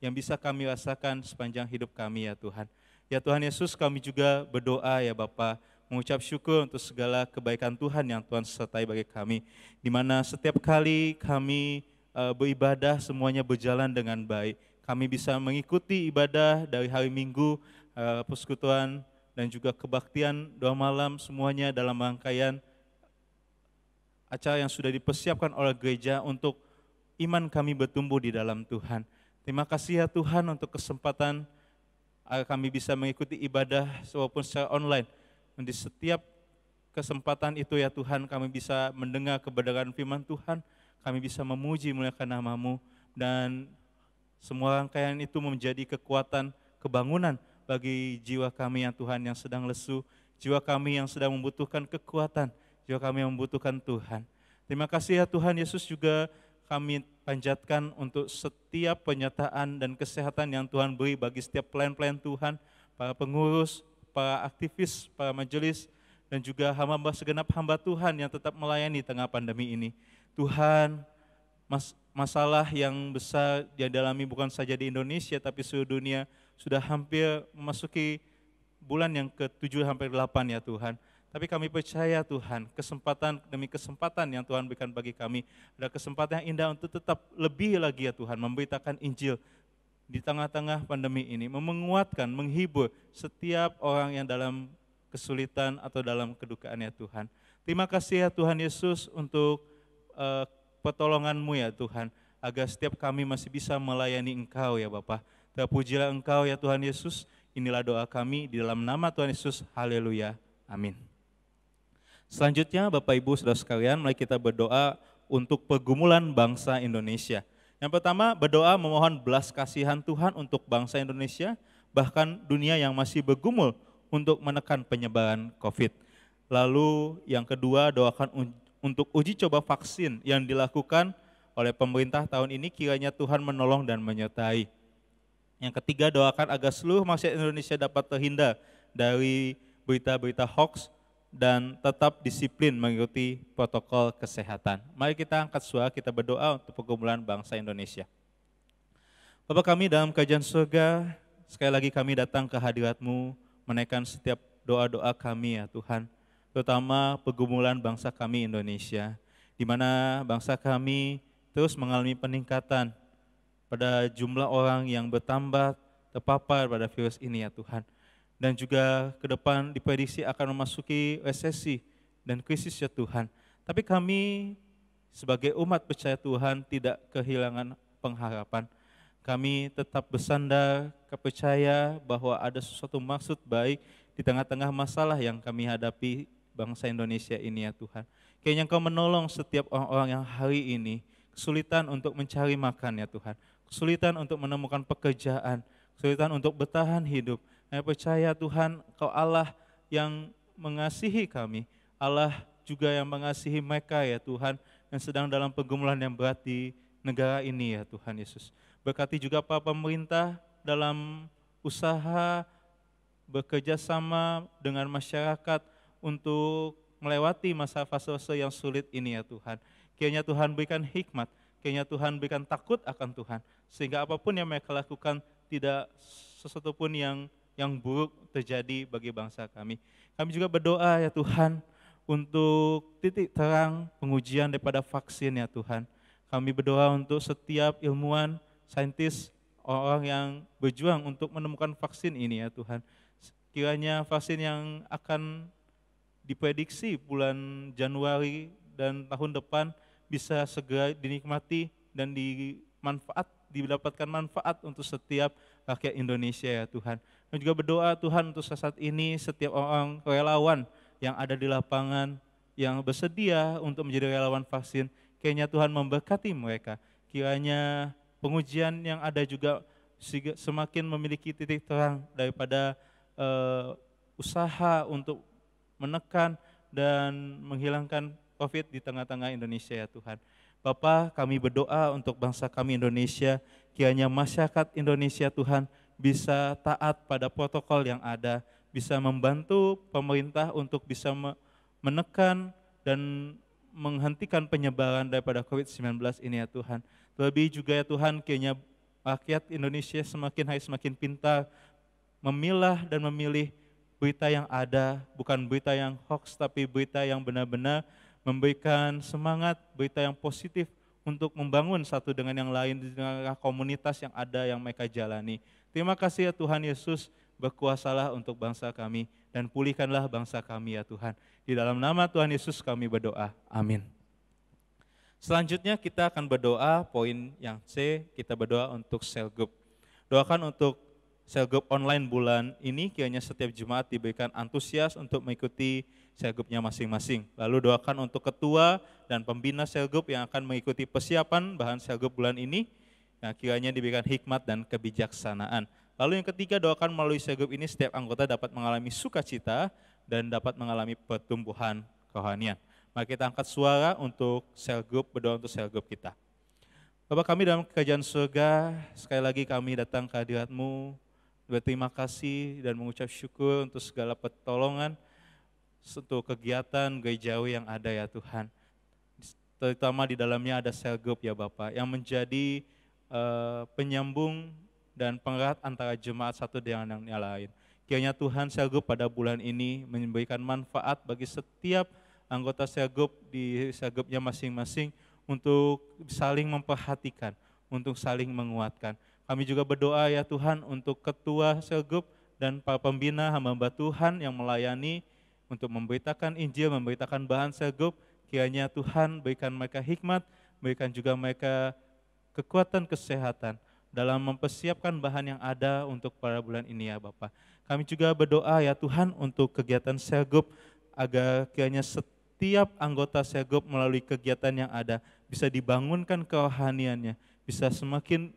yang bisa kami rasakan sepanjang hidup kami ya Tuhan. Ya Tuhan Yesus, kami juga berdoa ya Bapa, mengucap syukur untuk segala kebaikan Tuhan yang Tuhan sertai bagi kami. Di mana setiap kali kami beribadah semuanya berjalan dengan baik. Kami bisa mengikuti ibadah dari hari Minggu, persekutuan, dan juga kebaktian doa malam semuanya dalam rangkaian acara yang sudah dipersiapkan oleh gereja untuk iman kami bertumbuh di dalam Tuhan. Terima kasih ya Tuhan untuk kesempatan kami bisa mengikuti ibadah walaupun secara online. Di setiap kesempatan itu ya Tuhan kami bisa mendengar kebenaran firman Tuhan, kami bisa memuji muliakan nama-Mu, dan semua rangkaian itu menjadi kekuatan kebangunan bagi jiwa kami yang Tuhan yang sedang lesu, jiwa kami yang sedang membutuhkan kekuatan, jiwa kami yang membutuhkan Tuhan. Terima kasih ya Tuhan Yesus, juga kami panjatkan untuk setiap penyataan dan kesehatan yang Tuhan beri bagi setiap pelayan-pelayan Tuhan, para pengurus, para aktivis, para majelis, dan juga hamba-hamba segenap hamba Tuhan yang tetap melayani tengah pandemi ini. Tuhan, masalah yang besar yang dialami bukan saja di Indonesia tapi seluruh dunia, sudah hampir memasuki bulan yang ke-7 sampai 8 ya Tuhan. Tapi kami percaya Tuhan, kesempatan demi kesempatan yang Tuhan berikan bagi kami, ada kesempatan yang indah untuk tetap lebih lagi ya Tuhan, memberitakan Injil di tengah-tengah pandemi ini, menguatkan, menghibur setiap orang yang dalam kesulitan atau dalam kedukaan ya Tuhan. Terima kasih ya Tuhan Yesus untuk pertolongan-Mu ya Tuhan, agar setiap kami masih bisa melayani Engkau ya Bapa. Terpujilah Engkau ya Tuhan Yesus, inilah doa kami di dalam nama Tuhan Yesus, haleluya, amin. Selanjutnya Bapak Ibu Saudara sekalian, mari kita berdoa untuk pergumulan bangsa Indonesia. Yang pertama, berdoa memohon belas kasihan Tuhan untuk bangsa Indonesia, bahkan dunia yang masih bergumul untuk menekan penyebaran COVID. Lalu yang kedua, doakan untuk uji coba vaksin yang dilakukan oleh pemerintah tahun ini, kiranya Tuhan menolong dan menyertai. Yang ketiga, doakan agar seluruh masyarakat Indonesia dapat terhindar dari berita-berita hoax dan tetap disiplin mengikuti protokol kesehatan. Mari kita angkat suara, kita berdoa untuk pergumulan bangsa Indonesia. Bapa kami dalam kerajaan surga, sekali lagi kami datang ke hadirat-Mu, menaikkan setiap doa-doa kami ya Tuhan, terutama pergumulan bangsa kami Indonesia, di mana bangsa kami terus mengalami peningkatan pada jumlah orang yang bertambah terpapar pada virus ini ya Tuhan. Dan juga ke depan diprediksi akan memasuki resesi dan krisis ya Tuhan. Tapi kami sebagai umat percaya Tuhan tidak kehilangan pengharapan. Kami tetap bersandar, percaya bahwa ada sesuatu maksud baik di tengah-tengah masalah yang kami hadapi bangsa Indonesia ini ya Tuhan. Kiranya Engkau menolong setiap orang-orang yang hari ini kesulitan untuk mencari makan ya Tuhan, kesulitan untuk menemukan pekerjaan, kesulitan untuk bertahan hidup. Saya percaya Tuhan, Kau Allah yang mengasihi kami, Allah juga yang mengasihi mereka ya Tuhan, yang sedang dalam pergumulan yang berat di negara ini ya Tuhan Yesus. Berkati juga para pemerintah dalam usaha bekerja sama dengan masyarakat untuk melewati masa fase yang sulit ini ya Tuhan. Kiranya Tuhan berikan hikmat, kiranya Tuhan berikan takut akan Tuhan, sehingga apapun yang mereka lakukan tidak sesuatu pun yang buruk terjadi bagi bangsa kami. Kami juga berdoa ya Tuhan untuk titik terang pengujian daripada vaksin ya Tuhan. Kami berdoa untuk setiap ilmuwan, saintis, orang yang berjuang untuk menemukan vaksin ini ya Tuhan. Kiranya vaksin yang akan diprediksi bulan Januari dan tahun depan bisa segera dinikmati dan didapatkan manfaat untuk setiap rakyat Indonesia ya Tuhan. Dan juga berdoa Tuhan untuk saat ini setiap orang relawan yang ada di lapangan yang bersedia untuk menjadi relawan vaksin, kiranya Tuhan memberkati mereka. Kiranya pengujian yang ada juga semakin memiliki titik terang daripada usaha untuk menekan dan menghilangkan COVID di tengah-tengah Indonesia ya Tuhan. Bapa, kami berdoa untuk bangsa kami Indonesia, kiranya masyarakat Indonesia Tuhan bisa taat pada protokol yang ada, bisa membantu pemerintah untuk bisa menekan dan menghentikan penyebaran daripada COVID-19 ini ya Tuhan. Terlebih juga ya Tuhan, kiranya rakyat Indonesia semakin hari semakin pintar memilah dan memilih berita yang ada, bukan berita yang hoax, tapi berita yang benar-benar memberikan semangat, berita yang positif untuk membangun satu dengan yang lain di tengah komunitas yang ada yang mereka jalani. Terima kasih ya Tuhan Yesus, berkuasalah untuk bangsa kami dan pulihkanlah bangsa kami ya Tuhan. Di dalam nama Tuhan Yesus kami berdoa, amin. Selanjutnya kita akan berdoa, poin yang C, kita berdoa untuk cell group. Doakan untuk cell group online bulan ini, kiranya setiap jemaat diberikan antusias untuk mengikuti cell groupnya masing-masing. Lalu doakan untuk ketua dan pembina cell group yang akan mengikuti persiapan bahan cell group bulan ini, yang kiranya diberikan hikmat dan kebijaksanaan. Lalu yang ketiga, doakan melalui cell group ini setiap anggota dapat mengalami sukacita dan dapat mengalami pertumbuhan kerohanian. Mari kita angkat suara untuk cell group, berdoa untuk cell group kita. Bapa kami dalam kerajaan surga, sekali lagi kami datang ke hadirat-Mu, berterima kasih dan mengucap syukur untuk segala pertolongan, untuk kegiatan gerejawi yang ada ya Tuhan. Terutama di dalamnya ada cell group ya Bapak, yang menjadi penyambung dan pengerat antara jemaat satu dengan yang lain. Kiranya Tuhan cell group pada bulan ini memberikan manfaat bagi setiap anggota cell group di cell groupnya masing-masing untuk saling memperhatikan, untuk saling menguatkan. Kami juga berdoa ya Tuhan untuk ketua cell group dan para pembina hamba Tuhan yang melayani untuk memberitakan Injil, memberitakan bahan cell group. Kiranya Tuhan berikan mereka hikmat, berikan juga mereka kekuatan kesehatan dalam mempersiapkan bahan yang ada untuk pada bulan ini ya Bapak. Kami juga berdoa ya Tuhan untuk kegiatan cell group agar kiranya setiap anggota cell group melalui kegiatan yang ada bisa dibangunkan kerohaniannya, bisa semakin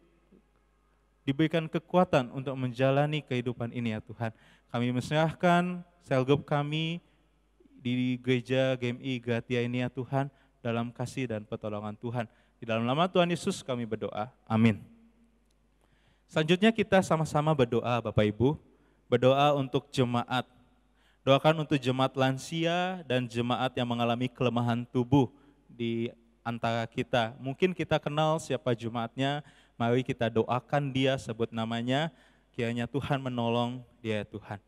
diberikan kekuatan untuk menjalani kehidupan ini ya Tuhan. Kami menyerahkan cell group kami di gereja GMI Gratia ini ya Tuhan, dalam kasih dan pertolongan Tuhan. Di dalam nama Tuhan Yesus kami berdoa, amin. Selanjutnya kita sama-sama berdoa Bapak Ibu, berdoa untuk jemaat. Doakan untuk jemaat lansia dan jemaat yang mengalami kelemahan tubuh di antara kita. Mungkin kita kenal siapa jemaatnya, mari kita doakan dia, sebut namanya, kiranya Tuhan menolong dia Tuhan.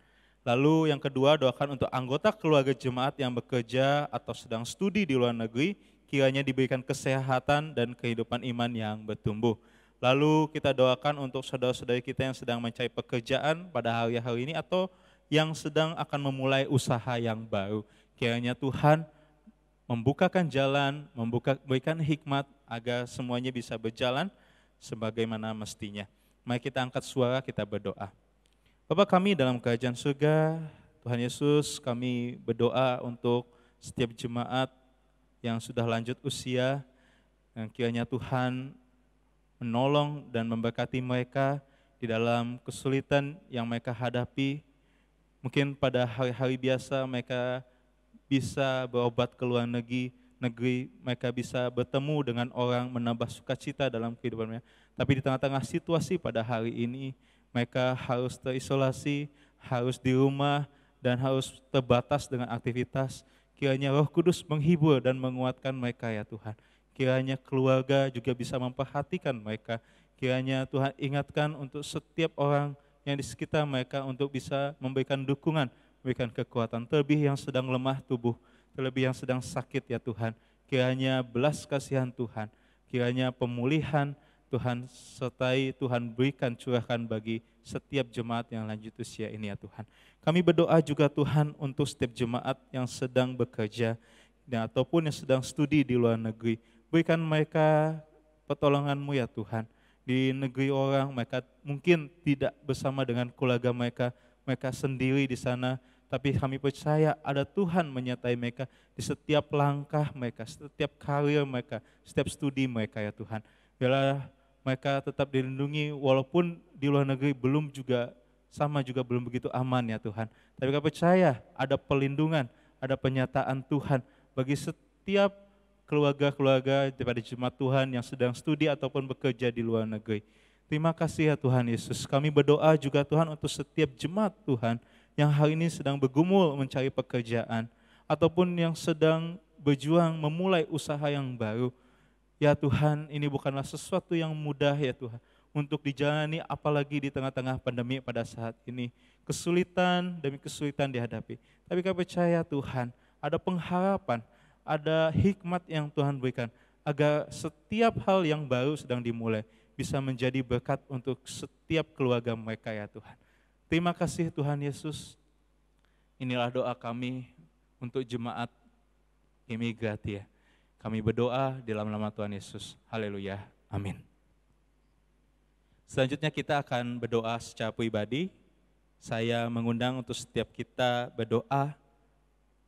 Lalu yang kedua, doakan untuk anggota keluarga jemaat yang bekerja atau sedang studi di luar negeri, kiranya diberikan kesehatan dan kehidupan iman yang bertumbuh. Lalu kita doakan untuk saudara-saudari kita yang sedang mencari pekerjaan pada hari-hari ini atau yang sedang akan memulai usaha yang baru. Kiranya Tuhan membukakan jalan, berikan hikmat agar semuanya bisa berjalan sebagaimana mestinya. Mari kita angkat suara, kita berdoa. Bapa kami dalam kerajaan surga, Tuhan Yesus, kami berdoa untuk setiap jemaat yang sudah lanjut usia, yang kiranya Tuhan menolong dan memberkati mereka di dalam kesulitan yang mereka hadapi. Mungkin pada hari-hari biasa mereka bisa berobat ke luar negeri, mereka bisa bertemu dengan orang, menambah sukacita dalam kehidupan mereka. Tapi di tengah-tengah situasi pada hari ini, mereka harus terisolasi, harus di rumah, dan harus terbatas dengan aktivitas. Kiranya Roh Kudus menghibur dan menguatkan mereka ya Tuhan. Kiranya keluarga juga bisa memperhatikan mereka. Kiranya Tuhan ingatkan untuk setiap orang yang di sekitar mereka untuk bisa memberikan dukungan, memberikan kekuatan, terlebih yang sedang lemah tubuh, terlebih yang sedang sakit ya Tuhan. Kiranya belas kasihan Tuhan, kiranya pemulihan Tuhan sertai Tuhan berikan, curahkan bagi setiap jemaat yang lanjut usia ini ya Tuhan. Kami berdoa juga Tuhan untuk setiap jemaat yang sedang bekerja dan ataupun yang sedang studi di luar negeri. Berikan mereka pertolongan-Mu ya Tuhan. Di negeri orang mereka mungkin tidak bersama dengan keluarga mereka, mereka sendiri di sana. Tapi kami percaya ada Tuhan menyertai mereka di setiap langkah mereka, setiap karir mereka, setiap studi mereka ya Tuhan. Biarlah mereka tetap dilindungi walaupun di luar negeri belum begitu aman ya Tuhan. Tapi kami percaya ada perlindungan, ada penyertaan Tuhan bagi setiap keluarga-keluarga daripada jemaat Tuhan yang sedang studi ataupun bekerja di luar negeri. Terima kasih ya Tuhan Yesus. Kami berdoa juga Tuhan untuk setiap jemaat Tuhan yang hari ini sedang bergumul mencari pekerjaan ataupun yang sedang berjuang memulai usaha yang baru. Ya Tuhan, ini bukanlah sesuatu yang mudah ya Tuhan untuk dijalani, apalagi di tengah-tengah pandemi pada saat ini. Kesulitan demi kesulitan dihadapi. Tapi kami percaya Tuhan, ada pengharapan, ada hikmat yang Tuhan berikan agar setiap hal yang baru sedang dimulai bisa menjadi berkat untuk setiap keluarga mereka ya Tuhan. Terima kasih Tuhan Yesus. Inilah doa kami untuk jemaat Imigratia. Kami berdoa di dalam nama Tuhan Yesus. Haleluya. Amin. Selanjutnya kita akan berdoa secara pribadi. Saya mengundang untuk setiap kita berdoa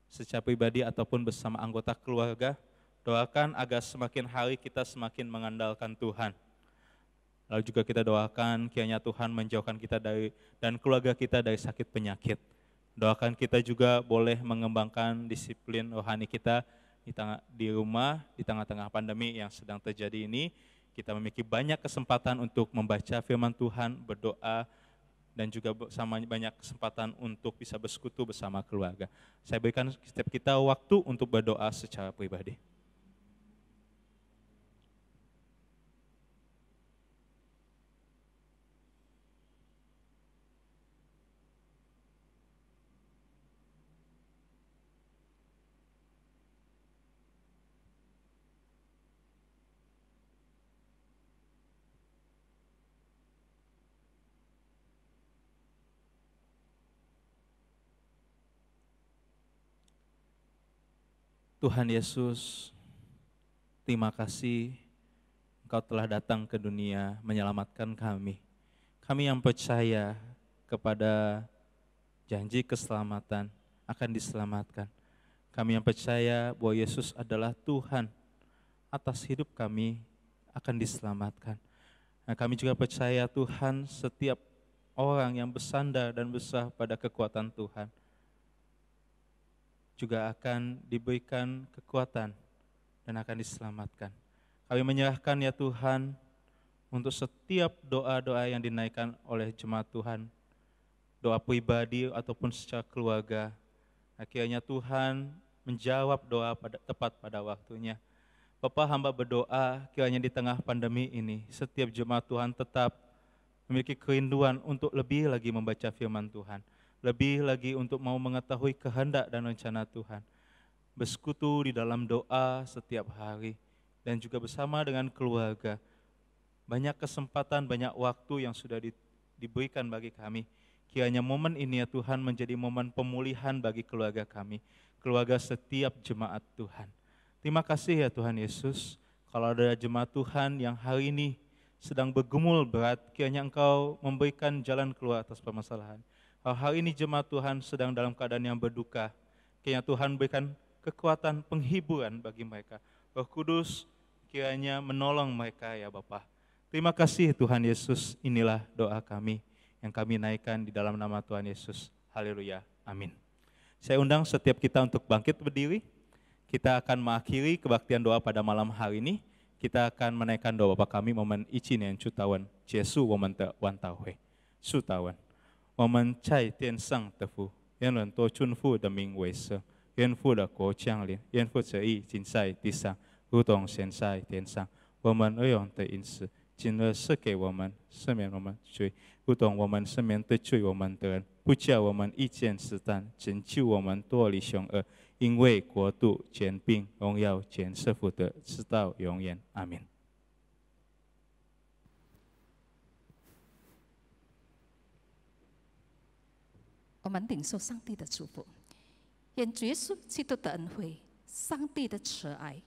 secara pribadi ataupun bersama anggota keluarga. Doakan agar semakin hari kita semakin mengandalkan Tuhan. Lalu juga kita doakan kiranya Tuhan menjauhkan kita dan keluarga kita dari sakit penyakit. Doakan kita juga boleh mengembangkan disiplin rohani kita di rumah, di tengah-tengah pandemi yang sedang terjadi ini. Kita memiliki banyak kesempatan untuk membaca firman Tuhan, berdoa, dan juga sama banyak kesempatan untuk bisa bersekutu bersama keluarga. Saya berikan setiap kita waktu untuk berdoa secara pribadi. Tuhan Yesus, terima kasih Engkau telah datang ke dunia menyelamatkan kami. Kami yang percaya kepada janji keselamatan akan diselamatkan. Kami yang percaya bahwa Yesus adalah Tuhan atas hidup kami akan diselamatkan. Nah, kami juga percaya Tuhan setiap orang yang bersandar dan besar pada kekuatan Tuhan juga akan diberikan kekuatan dan akan diselamatkan. Kami menyerahkan ya Tuhan untuk setiap doa-doa yang dinaikkan oleh jemaat Tuhan, doa pribadi ataupun secara keluarga. Akhirnya Tuhan menjawab doa tepat pada waktunya. Bapa, hamba berdoa kiranya di tengah pandemi ini setiap jemaat Tuhan tetap memiliki kerinduan untuk lebih lagi membaca firman Tuhan. Lebih lagi untuk mau mengetahui kehendak dan rencana Tuhan. Bersekutu di dalam doa setiap hari dan juga bersama dengan keluarga. Banyak kesempatan, banyak waktu yang sudah diberikan bagi kami. Kiranya momen ini ya Tuhan menjadi momen pemulihan bagi keluarga kami. Keluarga setiap jemaat Tuhan. Terima kasih ya Tuhan Yesus. Kalau ada jemaat Tuhan yang hari ini sedang bergumul berat, kiranya Engkau memberikan jalan keluar atas permasalahan. Hari ini jemaat Tuhan sedang dalam keadaan yang berduka. Kiranya Tuhan berikan kekuatan penghiburan bagi mereka. Roh Kudus kiranya menolong mereka ya Bapa. Terima kasih Tuhan Yesus, inilah doa kami yang kami naikkan di dalam nama Tuhan Yesus. Haleluya, amin. Saya undang setiap kita untuk bangkit berdiri. Kita akan mengakhiri kebaktian doa pada malam hari ini. Kita akan menaikkan doa Bapa kami momen icin yang cutawan. Jesu woman te wan tau hui. Sutawan. 我们在天上的父，愿人多尊父的名为圣，愿父的国降临，愿父旨意尽在地上，如同现在天上。我们日用的饮食，今日赐给我们，赦免我们罪，如同我们赦免对罪我们的人，不叫我们遇见试探，拯救我们脱离凶恶。因为国度、权柄、荣耀，全是父的，直到永远。阿门。我们领受上帝的祝福，愿主耶稣基督的恩惠、上帝的慈爱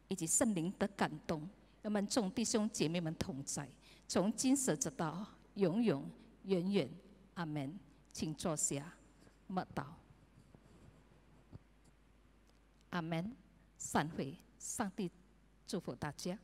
以及圣灵的感动，我们众弟兄姐妹们同在，从今时直到永永远远。阿门。请坐下，默祷。阿门。散会，上帝祝福大家。